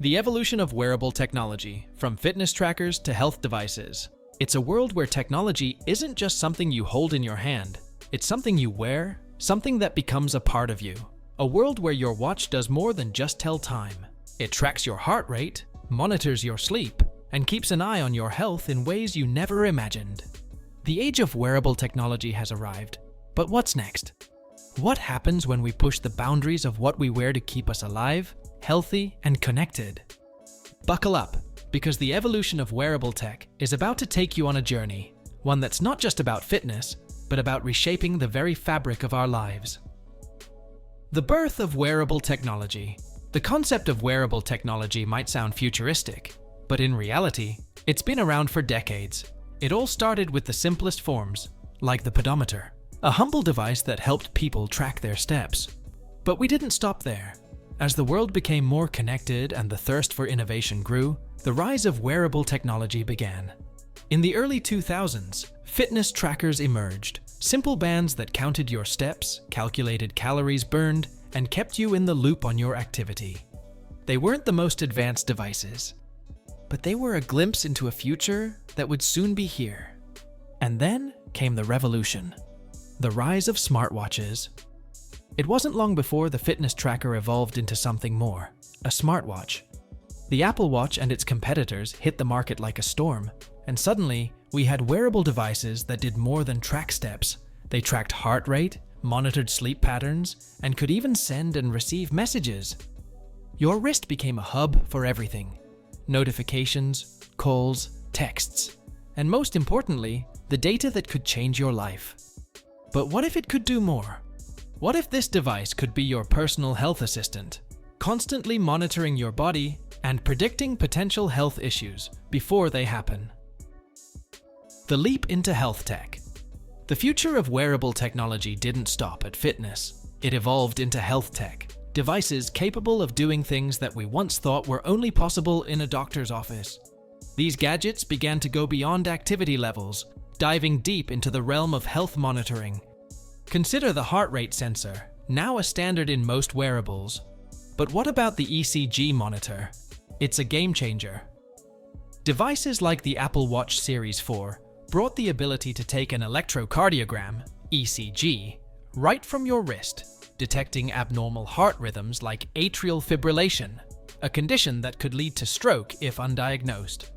The evolution of wearable technology, from fitness trackers to health devices. It's a world where technology isn't just something you hold in your hand. It's something you wear, something that becomes a part of you. A world where your watch does more than just tell time. It tracks your heart rate, monitors your sleep, and keeps an eye on your health in ways you never imagined. The age of wearable technology has arrived, but what's next? What happens when we push the boundaries of what we wear to keep us alive, healthy, and connected? Buckle up, because the evolution of wearable tech is about to take you on a journey, one that's not just about fitness, but about reshaping the very fabric of our lives. The birth of wearable technology. The concept of wearable technology might sound futuristic, but in reality, it's been around for decades. It all started with the simplest forms, like the pedometer, a humble device that helped people track their steps. But we didn't stop there. As the world became more connected and the thirst for innovation grew, the rise of wearable technology began. In the early 2000s, fitness trackers emerged, simple bands that counted your steps, calculated calories burned, and kept you in the loop on your activity. They weren't the most advanced devices, but they were a glimpse into a future that would soon be here. And then came the revolution, the rise of smartwatches. It wasn't long before the fitness tracker evolved into something more, a smartwatch. The Apple Watch and its competitors hit the market like a storm, and suddenly we had wearable devices that did more than track steps. They tracked heart rate, monitored sleep patterns, and could even send and receive messages. Your wrist became a hub for everything: notifications, calls, texts, and most importantly, the data that could change your life. But what if it could do more? What if this device could be your personal health assistant, constantly monitoring your body and predicting potential health issues before they happen? The leap into health tech. The future of wearable technology didn't stop at fitness. It evolved into health tech, devices capable of doing things that we once thought were only possible in a doctor's office. These gadgets began to go beyond activity levels, diving deep into the realm of health monitoring. Consider the heart rate sensor, now a standard in most wearables. But what about the ECG monitor? It's a game changer. Devices like the Apple Watch Series 4 brought the ability to take an electrocardiogram, ECG, right from your wrist, detecting abnormal heart rhythms like atrial fibrillation, a condition that could lead to stroke if undiagnosed.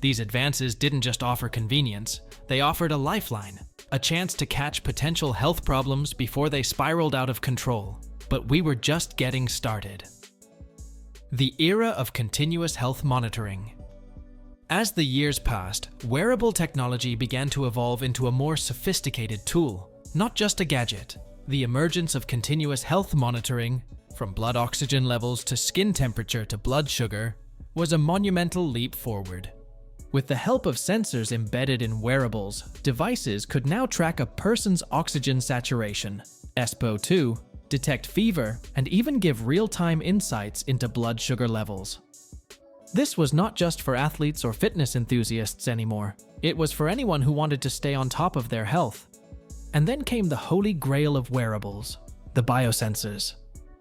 These advances didn't just offer convenience, they offered a lifeline, a chance to catch potential health problems before they spiraled out of control. But we were just getting started. The era of continuous health monitoring. As the years passed, wearable technology began to evolve into a more sophisticated tool, not just a gadget. The emergence of continuous health monitoring, from blood oxygen levels to skin temperature to blood sugar, was a monumental leap forward. With the help of sensors embedded in wearables, devices could now track a person's oxygen saturation, SpO2, detect fever, and even give real-time insights into blood sugar levels. This was not just for athletes or fitness enthusiasts anymore. It was for anyone who wanted to stay on top of their health. And then came the holy grail of wearables, the biosensors.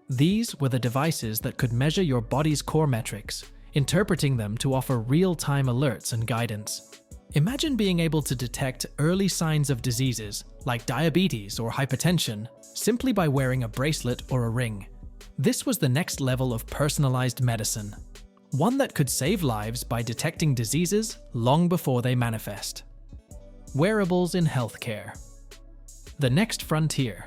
These were the devices that could measure your body's core metrics, interpreting them to offer real-time alerts and guidance. Imagine being able to detect early signs of diseases like diabetes or hypertension simply by wearing a bracelet or a ring. This was the next level of personalized medicine, one that could save lives by detecting diseases long before they manifest. Wearables in healthcare. The next frontier.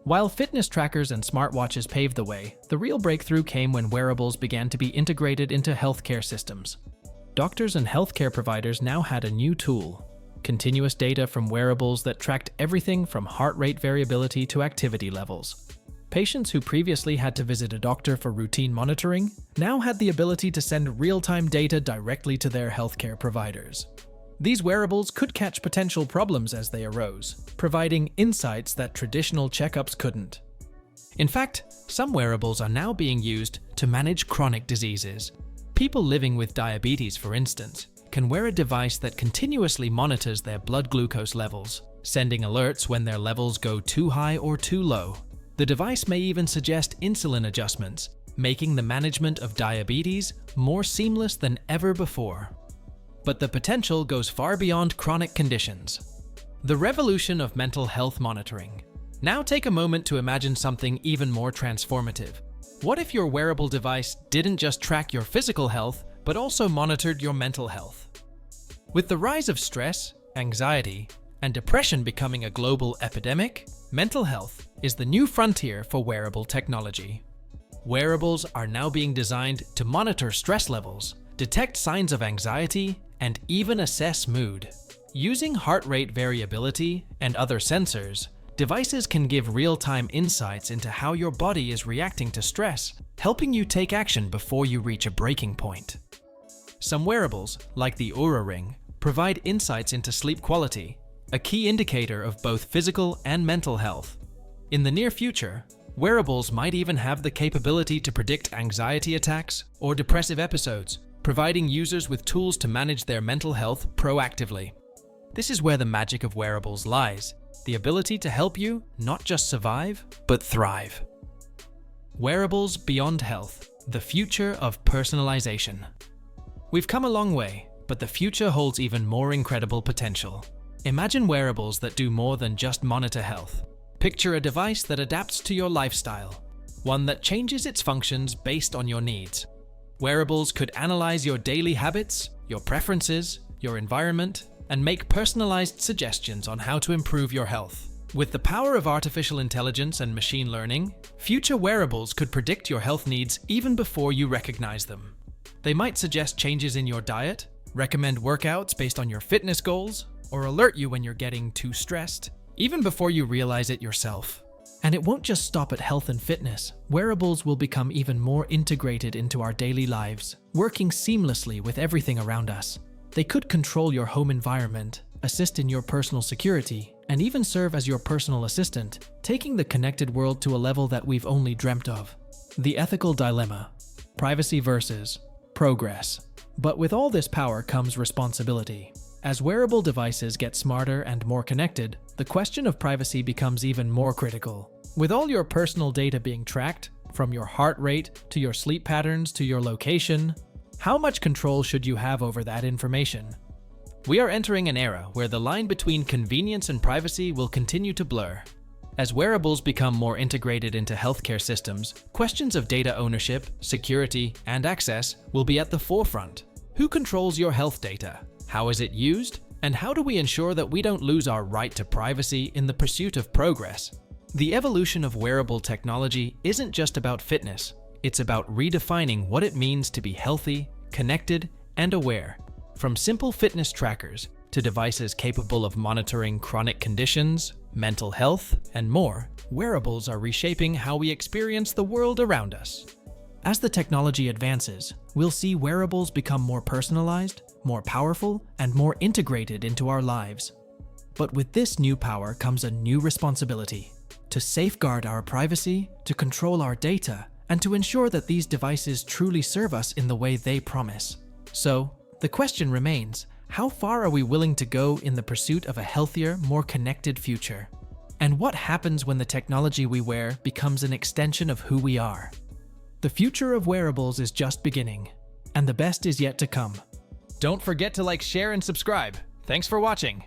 While fitness trackers and smartwatches paved the way, the real breakthrough came when wearables began to be integrated into healthcare systems. Doctors and healthcare providers now had a new tool: continuous data from wearables that tracked everything from heart rate variability to activity levels. Patients who previously had to visit a doctor for routine monitoring now had the ability to send real-time data directly to their healthcare providers. These wearables could catch potential problems as they arose, providing insights that traditional checkups couldn't. In fact, some wearables are now being used to manage chronic diseases. People living with diabetes, for instance, can wear a device that continuously monitors their blood glucose levels, sending alerts when their levels go too high or too low. The device may even suggest insulin adjustments, making the management of diabetes more seamless than ever before. But the potential goes far beyond chronic conditions. The revolution of mental health monitoring. Now take a moment to imagine something even more transformative. What if your wearable device didn't just track your physical health, but also monitored your mental health? With the rise of stress, anxiety, and depression becoming a global epidemic, mental health is the new frontier for wearable technology. Wearables are now being designed to monitor stress levels, detect signs of anxiety, and even assess mood. Using heart rate variability and other sensors, devices can give real-time insights into how your body is reacting to stress, helping you take action before you reach a breaking point. Some wearables, like the Oura Ring, provide insights into sleep quality, a key indicator of both physical and mental health. In the near future, wearables might even have the capability to predict anxiety attacks or depressive episodes, providing users with tools to manage their mental health proactively. This is where the magic of wearables lies, the ability to help you not just survive, but thrive. Wearables beyond health, the future of personalization. We've come a long way, but the future holds even more incredible potential. Imagine wearables that do more than just monitor health. Picture a device that adapts to your lifestyle, one that changes its functions based on your needs. Wearables could analyze your daily habits, your preferences, your environment, and make personalized suggestions on how to improve your health. With the power of artificial intelligence and machine learning, future wearables could predict your health needs even before you recognize them. They might suggest changes in your diet, recommend workouts based on your fitness goals, or alert you when you're getting too stressed, even before you realize it yourself. And it won't just stop at health and fitness. Wearables will become even more integrated into our daily lives, working seamlessly with everything around us. They could control your home environment, assist in your personal security, and even serve as your personal assistant, taking the connected world to a level that we've only dreamt of. The ethical dilemma: privacy versus progress. But with all this power comes responsibility. As wearable devices get smarter and more connected, the question of privacy becomes even more critical. With all your personal data being tracked, from your heart rate to your sleep patterns to your location, how much control should you have over that information? We are entering an era where the line between convenience and privacy will continue to blur. As wearables become more integrated into healthcare systems, questions of data ownership, security, and access will be at the forefront. Who controls your health data? How is it used? And how do we ensure that we don't lose our right to privacy in the pursuit of progress? The evolution of wearable technology isn't just about fitness. It's about redefining what it means to be healthy, connected, and aware. From simple fitness trackers to devices capable of monitoring chronic conditions, mental health, and more, wearables are reshaping how we experience the world around us. As the technology advances, we'll see wearables become more personalized, more powerful, and more integrated into our lives. But with this new power comes a new responsibility: to safeguard our privacy, to control our data, and to ensure that these devices truly serve us in the way they promise. So, the question remains, how far are we willing to go in the pursuit of a healthier, more connected future? And what happens when the technology we wear becomes an extension of who we are? The future of wearables is just beginning, and the best is yet to come. Don't forget to like, share, and subscribe. Thanks for watching.